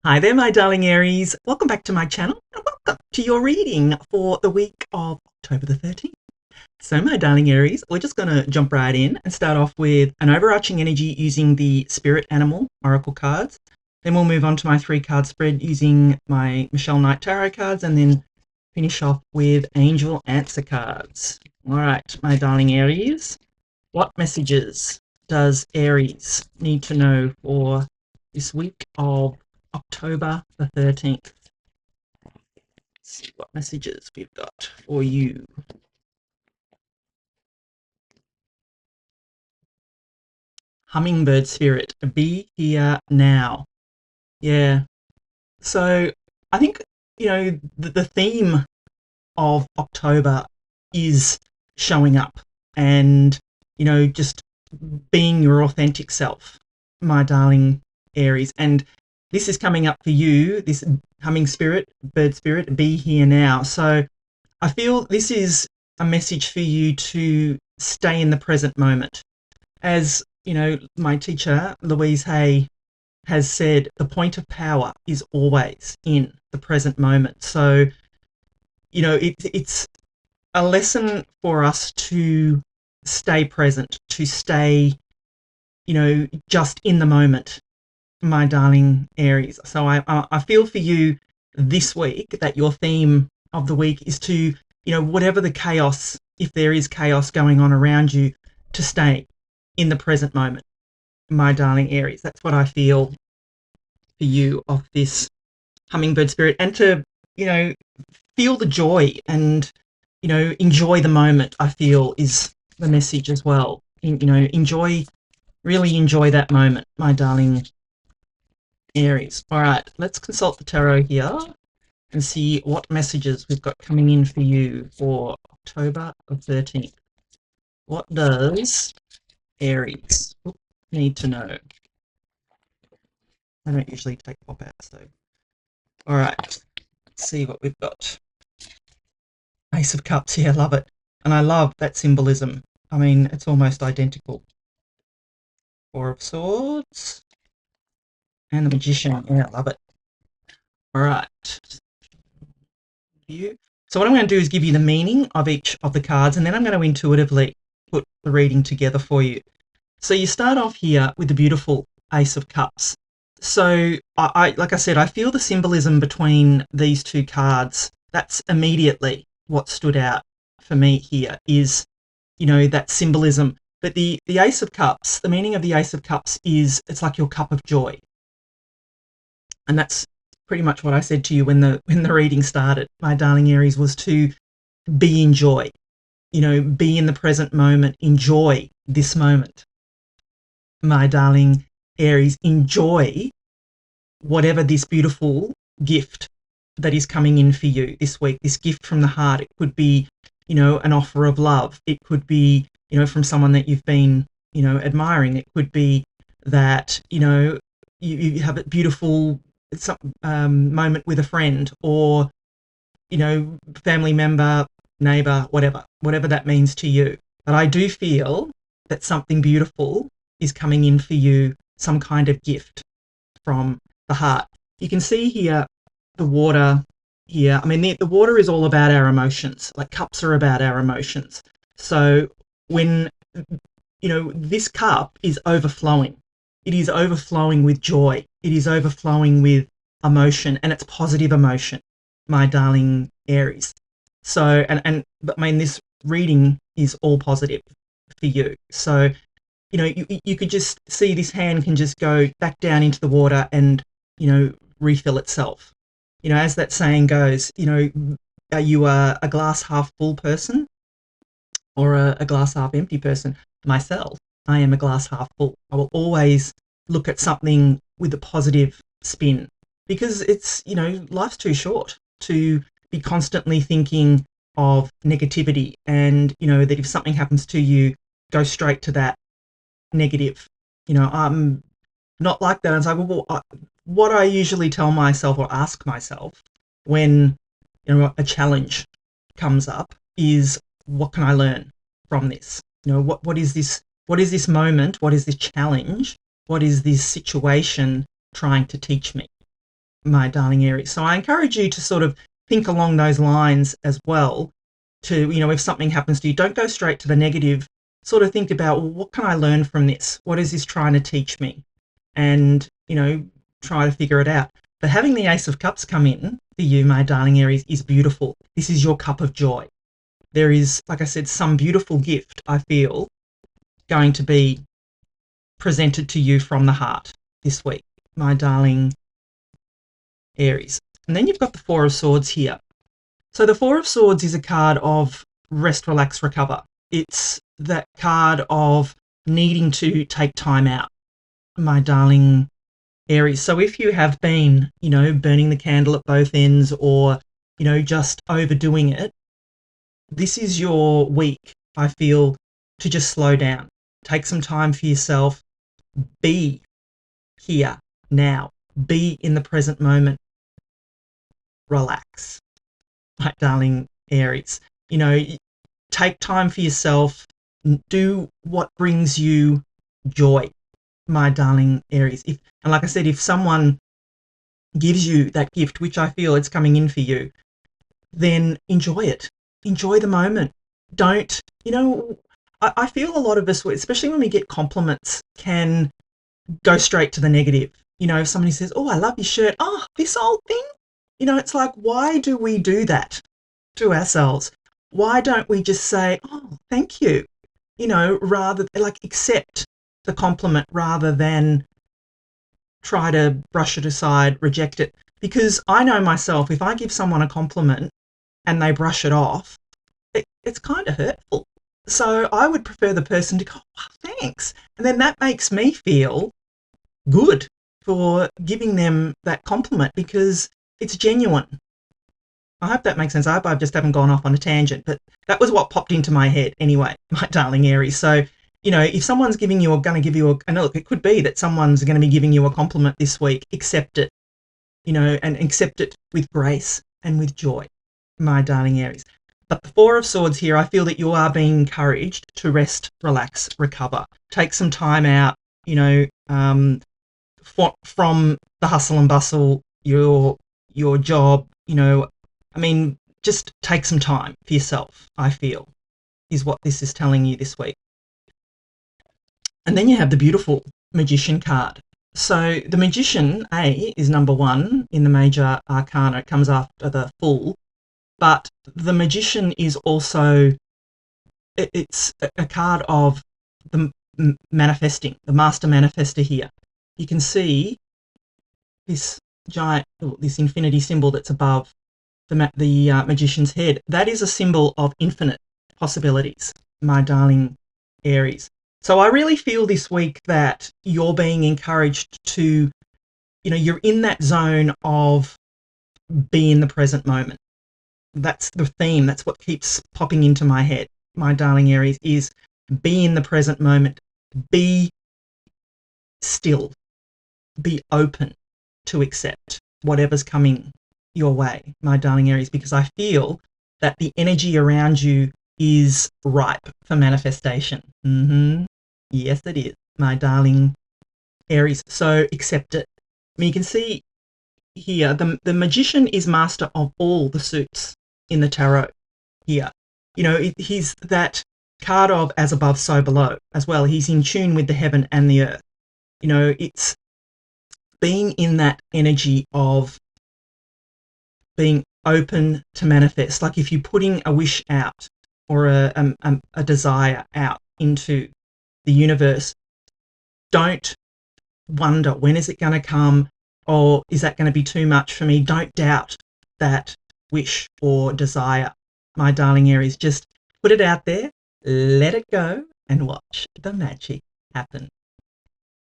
Hi there, my darling Aries. Welcome back to my channel and welcome to your reading for the week of October the 13th. So, my darling Aries, we're just going to jump right in and start off with an overarching energy using the Spirit Animal Oracle cards. Then we'll move on to my 3-card spread using my Michelle Knight Tarot cards and then finish off with Angel Answer cards. All right, my darling Aries, what messages does Aries need to know for this week of October the 13th? Let's see what messages we've got for you. Hummingbird spirit, be here now. Yeah. So I think, the theme of October is showing up and, just being your authentic self, my darling Aries. And this is coming up for you, this bird spirit, be here now. So I feel this is a message for you to stay in the present moment. As my teacher, Louise Hay, has said, the point of power is always in the present moment. So, it's a lesson for us to stay present, to stay, just in the moment, my darling Aries. So I feel for you this week that your theme of the week is to, whatever the chaos, if there is chaos going on around you, to stay in the present moment, my darling Aries. That's what I feel for you of this hummingbird spirit, and to, feel the joy and, enjoy the moment, I feel is the message as well. Really enjoy that moment, my darling Aries. All right, let's consult the tarot here and see what messages we've got coming in for you for October the 13th. What does Aries need to know? I don't usually take pop out, so. All right, let's see what we've got. Ace of Cups here, love it. And I love that symbolism. I mean, it's almost identical. Four of Swords and the Magician. Yeah, I love it. All right. So what I'm going to do is give you the meaning of each of the cards, and then I'm going to intuitively put the reading together for you. So you start off here with the beautiful Ace of Cups. So like I said, I feel the symbolism between these two cards. That's immediately what stood out for me here is, that symbolism. But the Ace of Cups, the meaning of the Ace of Cups is it's like your cup of joy. And that's pretty much what I said to you when the reading started, my darling Aries, was to be in joy. Be in the present moment, enjoy this moment. My darling Aries, enjoy whatever this beautiful gift that is coming in for you this week, this gift from the heart. It could be, an offer of love. It could be, from someone that you've been, admiring. It could be that, you have a beautiful moment with a friend, or, family member, neighbor, whatever that means to you. But I do feel that something beautiful is coming in for you, some kind of gift from the heart. You can see here the water here. I mean, the water is all about our emotions. Like, cups are about our emotions. So when, this cup is overflowing, it is overflowing with joy. It is overflowing with emotion, and it's positive emotion, my darling Aries. So, but I mean, this reading is all positive for you. So, you could just see this hand can just go back down into the water and, refill itself. As that saying goes, are you a glass half full person or a glass half empty person? Myself, I am a glass half full. I will always look at something with a positive spin, because it's, life's too short to be constantly thinking of negativity, and, that if something happens to you, go straight to that negative. I'm not like that. And so, what I usually tell myself or ask myself when, a challenge comes up is, what can I learn from this? What is this? What is this moment? What is this challenge? What is this situation trying to teach me? my darling Aries. So I encourage you to sort of think along those lines as well. To, if something happens to you, don't go straight to the negative. Sort of think about, well, what can I learn from this? What is this trying to teach me? And, try to figure it out. But having the Ace of Cups come in for you, my darling Aries, is beautiful. This is your cup of joy. There is, like I said, some beautiful gift, I feel, going to be presented to you from the heart this week, my darling Aries. And then you've got the Four of Swords here. So the Four of Swords is a card of rest, relax, recover. It's that card of needing to take time out, my darling Aries. So if you have been, burning the candle at both ends, or, just overdoing it, this is your week, I feel, to just slow down. Take some time for yourself. Be here now. Be in the present moment. Relax, my darling Aries. Take time for yourself. Do what brings you joy, my darling Aries. And like I said, if someone gives you that gift, which I feel it's coming in for you, then enjoy it. Enjoy the moment. Don't, I feel a lot of us, especially when we get compliments, can go straight to the negative. If somebody says, oh, I love your shirt. Oh, this old thing. It's like, why do we do that to ourselves? Why don't we just say, oh, thank you? Rather like accept the compliment rather than try to brush it aside, reject it. Because I know myself, if I give someone a compliment and they brush it off, it's kind of hurtful. So I would prefer the person to go, oh, thanks. And then that makes me feel good for giving them that compliment because it's genuine. I hope that makes sense. I hope I just haven't gone off on a tangent, but that was what popped into my head anyway, my darling Aries. So, if someone's giving you or going to give you look, it could be that someone's going to be giving you a compliment this week. Accept it, and accept it with grace and with joy, my darling Aries. But the Four of Swords here, I feel that you are being encouraged to rest, relax, recover. Take some time out, from the hustle and bustle, your job, just take some time for yourself, I feel, is what this is telling you this week. And then you have the beautiful Magician card. So the Magician, is number 1 in the major arcana. It comes after the Fool. But the Magician is also, it's a card of the manifesting, the master manifester here. You can see this giant, this infinity symbol that's above the Magician's head. That is a symbol of infinite possibilities, my darling Aries. So I really feel this week that you're being encouraged to, you're in that zone of be in the present moment. That's the theme. That's what keeps popping into my head, my darling Aries, is be in the present moment. Be still. Be open to accept whatever's coming your way, my darling Aries, because I feel that the energy around you is ripe for manifestation. Yes, it is, my darling Aries. So accept it. You can see here, the Magician is master of all the suits in the tarot here. He's that card of as above, so below as well. He's in tune with the heaven and the earth. It's being in that energy of being open to manifest. Like if you're putting a wish out or a desire out into the universe, don't wonder, when is it going to come? Or is that going to be too much for me? Don't doubt that wish or desire, my darling Aries. Just put it out there, let it go, and watch the magic happen.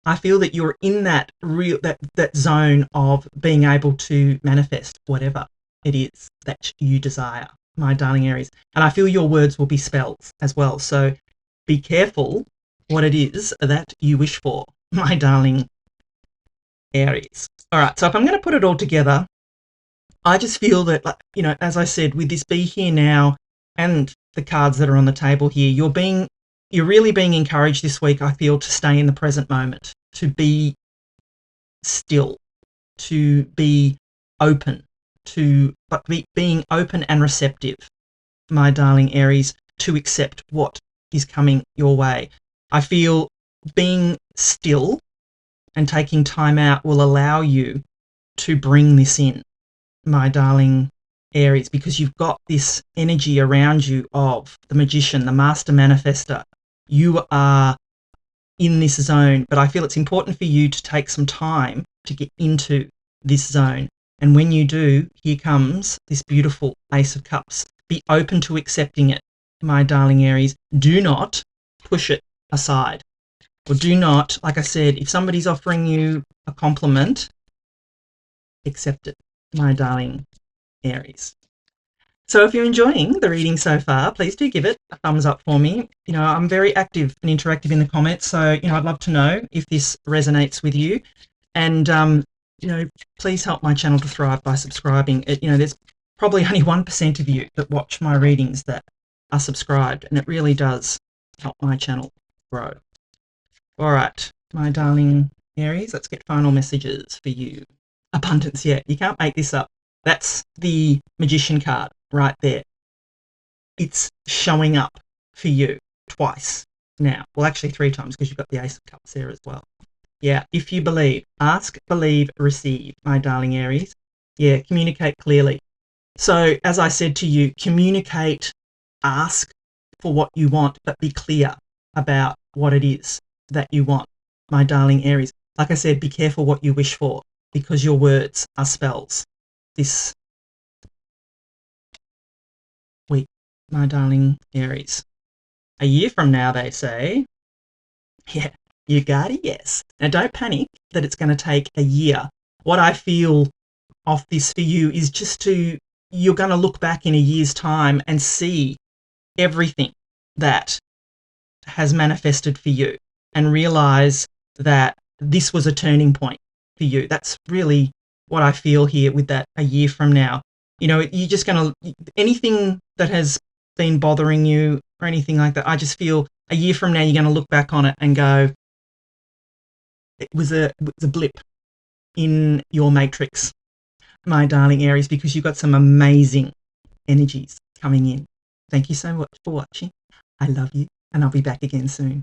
I feel that you're in that that zone of being able to manifest whatever it is that you desire, my darling Aries. And I feel your words will be spells as well. So be careful what it is that you wish for, my darling Aries. All right, so if I'm going to put it all together, I just feel that, as I said, with this be here now and the cards that are on the table here, you're really being encouraged this week, I feel, to stay in the present moment, to be still, to be open, being open and receptive, my darling Aries, to accept what is coming your way. I feel being still and taking time out will allow you to bring this in, my darling Aries, because you've got this energy around you of the magician, the master manifester. You are in this zone, but I feel it's important for you to take some time to get into this zone. And when you do, here comes this beautiful Ace of Cups. Be open to accepting it, my darling Aries. Do not push it aside. Or do not, like I said, if somebody's offering you a compliment, accept it, my darling Aries. So if you're enjoying the reading so far, please do give it a thumbs up for me. I'm very active and interactive in the comments, so, I'd love to know if this resonates with you. And, please help my channel to thrive by subscribing. There's probably only 1% of you that watch my readings that are subscribed, and it really does help my channel grow. All right, my darling Aries, let's get final messages for you. Abundance, yeah, you can't make this up. That's the Magician card right there. It's showing up for you twice now. Well, actually 3 times, because you've got the Ace of Cups there as well. Yeah, if you believe, ask, believe, receive, my darling Aries. Yeah, communicate clearly. So, as I said to you, communicate, ask for what you want, but be clear about what it is that you want, my darling Aries. Like I said, be careful what you wish for, because your words are spells this week, my darling Aries. A year from now, they say, yeah, you got it, yes. Now, don't panic that it's going to take a year. What I feel off this for you is you're going to look back in a year's time and see everything that has manifested for you and realize that this was a turning point for you. That's really what I feel here with that a year from now. You're just going to, anything that has been bothering you or anything like that, I just feel a year from now you're going to look back on it and go, it was a blip in your matrix, my darling Aries, because you've got some amazing energies coming in. Thank you so much for watching. I love you, and I'll be back again soon.